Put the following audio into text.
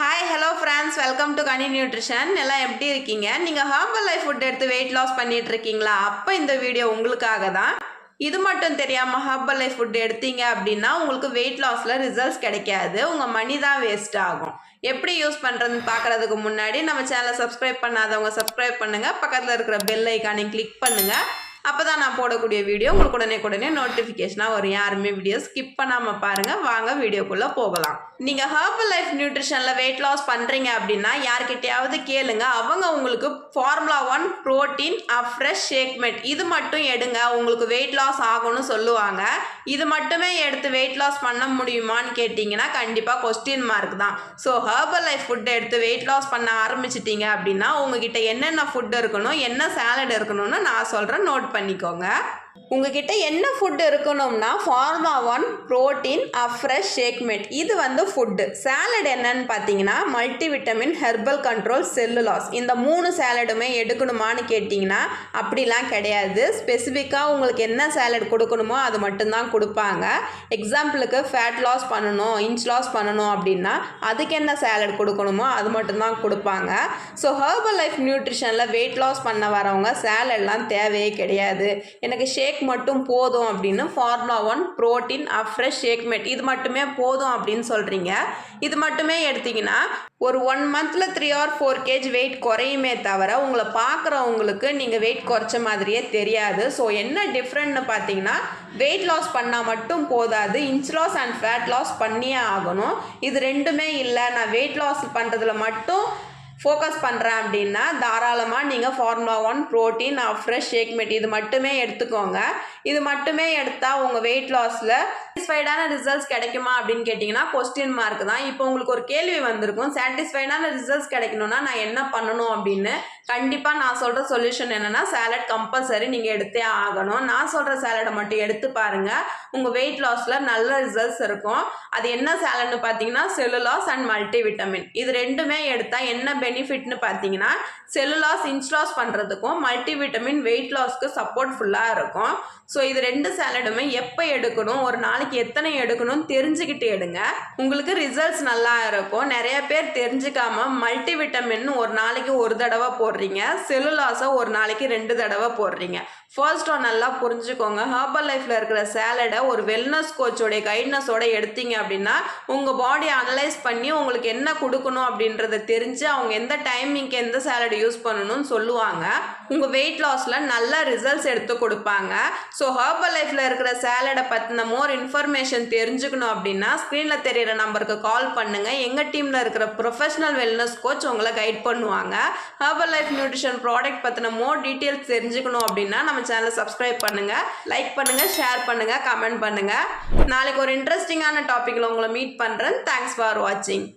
Hi hello friends, welcome to Ghani nutrition. எல்லாம் எப்படி இருக்கீங்க? நீங்கள் ஹெர்பல் லைஃப் ஃபுட் எடுத்து வெயிட் லாஸ் பண்ணிட்டு இருக்கீங்களா? அப்போ இந்த வீடியோ உங்களுக்காக தான். இது மட்டும் தெரியாமல் ஹெர்பல் லைஃப் ஃபுட் எடுத்தீங்க அப்படின்னா உங்களுக்கு வெயிட் லாஸில் ரிசல்ட்ஸ் கிடைக்காது, உங்கள் மணி தான் வேஸ்ட் ஆகும். எப்படி யூஸ் பண்ணுறதுன்னு பார்க்குறதுக்கு முன்னாடி நம்ம சேனலை சப்ஸ்கிரைப் பண்ணாதவங்க சப்ஸ்கிரைப் பண்ணுங்கள், பக்கத்தில் இருக்கிற பெல் ஐக்கானை கிளிக் பண்ணுங்கள். அப்போ தான் நான் போடக்கூடிய வீடியோ உங்களுக்கு உடனே நோட்டிஃபிகேஷனாக வரும். யாருமே வீடியோ ஸ்கிப் பண்ணாமல் பாருங்கள். வாங்க வீடியோக்குள்ளே போகலாம். நீங்கள் ஹெர்பல் லைஃப் நியூட்ரிஷனில் வெயிட் லாஸ் பண்ணுறீங்க அப்படின்னா யார்கிட்டையாவது கேளுங்க, அவங்க உங்களுக்கு ஃபார்முலா 1 ப்ரோட்டீன் ஃப்ரெஷ் ஷேக்மெண்ட் இது மட்டும் எடுங்க, உங்களுக்கு வெயிட் லாஸ் ஆகும்னு சொல்லுவாங்க. இது மட்டுமே எடுத்து வெயிட் லாஸ் பண்ண முடியுமான்னு கேட்டிங்கன்னா கண்டிப்பாக கொஸ்டின் மார்க் தான். ஸோ ஹெர்பல் லைஃப் ஃபுட்டை எடுத்து வெயிட் லாஸ் பண்ண ஆரம்பிச்சிட்டிங்க அப்படின்னா உங்ககிட்ட என்னென்ன ஃபுட் இருக்கணும், என்ன சாலட் இருக்கணும்னு நான் சொல்கிறேன், நோட் பண்ணிக்கோங்க. உங்ககிட்ட என்ன ஃபுட் இருக்கணும்னா ஃபார்முலா 1 ப்ரோட்டீன் ஃப்ரெஷ் ஷேக்மெண்ட் இது ஃபுட்டு. சாலட் என்னன்னு பார்த்தீங்கன்னா multi vitamin, herbal control, cellulase. இந்த 3 சாலடுமே எடுக்கணுமான்னு கேட்டிங்கன்னா அப்படிலாம் கிடையாது. ஸ்பெசிஃபிக்காக உங்களுக்கு என்ன சாலட் கொடுக்கணுமோ அது மட்டும்தான் கொடுப்பாங்க. எக்ஸாம்பிளுக்கு ஃபேட் லாஸ் பண்ணணும், இன்ச் லாஸ் பண்ணணும் அப்படின்னா அதுக்கு என்ன சாலட் கொடுக்கணுமோ அது மட்டும்தான் கொடுப்பாங்க. ஸோ ஹெர்பல் லைஃப் நியூட்ரிஷனில் வெயிட் லாஸ் பண்ண வரவங்க சாலட்லாம் தேவையே கிடையாது, எனக்கு ஷேக் மட்டும் போதும் அப்படின்னு ஃபார்முலா 1 ப்ரோட்டீன் ஃப்ரெஷ் ஷேக்மெண்ட் இது மட்டுமே போதும் அப்படின்னு சொல்கிறீங்க. இது மட்டுமே எடுத்திங்கன்னா ஒரு 1 மந்தில் 3 or 4 kg வெயிட் குறையுமே தவிர உங்களை பார்க்குறவங்களுக்கு நீங்கள் வெயிட் குறைச்ச மாதிரியே தெரியாது. ஸோ என்ன டிஃப்ரெண்ட்னு பார்த்தீங்கன்னா வெயிட் லாஸ் பண்ணால் மட்டும் போதாது, inch loss and fat loss பண்ணியே ஆகணும். இது ரெண்டுமே இல்லை, நான் வெயிட் லாஸ் பண்ணுறதுல மட்டும் ஃபோக்கஸ் பண்ணுறேன் அப்படின்னா தாராளமாக நீங்கள் ஃபார்முலா 1 ப்ரோட்டீன் ஃப்ரெஷ் ஷேக்மெண்ட் இது மட்டுமே எடுத்துக்கோங்க. இது மட்டுமே எடுத்தால் உங்கள் வெயிட் லாஸில் சாட்டிஸ்ஃபைடான ரிசல்ட்ஸ் கிடைக்குமா அப்படின்னு கேட்டிங்கன்னா கொஸ்டின் மார்க் தான். இப்போ உங்களுக்கு ஒரு கேள்வி வந்திருக்கும், சாட்டிஸ்ஃபைடான ரிசல்ட்ஸ் கிடைக்கணும்னா நான் என்ன பண்ணணும் அப்படின்னு. கண்டிப்பாக நான் சொல்கிற சொல்யூஷன் என்னென்னா சாலட் கம்பல்சரி நீங்கள் எடுத்தே ஆகணும். நான் சொல்கிற சாலடை மட்டும் எடுத்து பாருங்கள், உங்கள் வெயிட் லாஸில் நல்ல ரிசல்ட்ஸ் இருக்கும். அது என்ன சாலட்னு பார்த்தீங்கன்னா செல்லுலாஸ் அண்ட் மல்டி விட்டமின் இது ரெண்டுமே எடுத்தால் என்ன பெனிஃபிட்னு பார்த்தீங்கன்னா செல்லுலாஸ் இன்ச் லாஸ் பண்ணுறதுக்கும் மல்டி விட்டமின் வெயிட் லாஸ்க்கு சப்போர்ட் ஃபுல்லாக இருக்கும். ஸோ இது 2 சாலடுமே எப்போ எடுக்கணும், ஒரு நாளைக்கு எத்தனை எடுக்கணும்னு தெரிஞ்சுக்கிட்டு எடுங்க, உங்களுக்கு ரிசல்ட்ஸ் நல்லா இருக்கும். நிறைய பேர் தெரிஞ்சுக்காம மல்டி விட்டமின் ஒரு நாளைக்கு 1 தடவை போடுறீங்க, செல்லுலாஸை ஒரு நாளைக்கு 2 தடவை போடுறீங்க. ஃபர்ஸ்ட் நல்லா புரிஞ்சுக்கோங்க, ஹெர்பல் லைஃப்பில் இருக்கிற சாலடை ஒரு வெல்னஸ் கோச்சோடைய கைட்னஸோட எடுத்தீங்க அப்படின்னா உங்கள் பாடியை அனலைஸ் பண்ணி உங்களுக்கு என்ன கொடுக்கணும் அப்படின்றத தெரிஞ்சு அவங்க எந்த டைமிங்க்கு எந்த சாலட் யூஸ் பண்ணணும்னு சொல்லுவாங்க. உங்கள் வெயிட் லாஸில் நல்ல ரிசல்ட்ஸ் எடுத்து கொடுப்பாங்க. ஸோ ஹெர்பல் லைஃப்பில் இருக்கிற சாலடை பற்றின மோர் இன்ஃபர்மேஷன் தெரிஞ்சுக்கணும் அப்படின்னா ஸ்க்ரீனில் தெரிகிற நம்பருக்கு கால் பண்ணுங்கள். எங்கள் டீமில் இருக்கிற ப்ரொஃபஷனல் வெல்னஸ் கோச் உங்களை கைட் பண்ணுவாங்க. ஹெர்பல் லைஃப் நியூட்ரிஷன் ப்ராடக்ட் பற்றின மோர் டீட்டெயில்ஸ் தெரிஞ்சுக்கணும் அப்படின்னா நம்ம சேனலை சப்ஸ்கிரைப் பண்ணுங்கள், லைக் பண்ணுங்கள், ஷேர் பண்ணுங்கள், கமெண்ட் பண்ணுங்கள். நாளைக்கு ஒரு இன்ட்ரெஸ்டிங்கான டாப்பிக்கில் உங்களை மீட் பண்ணுறேன். தேங்க்ஸ் ஃபார் வாட்சிங்.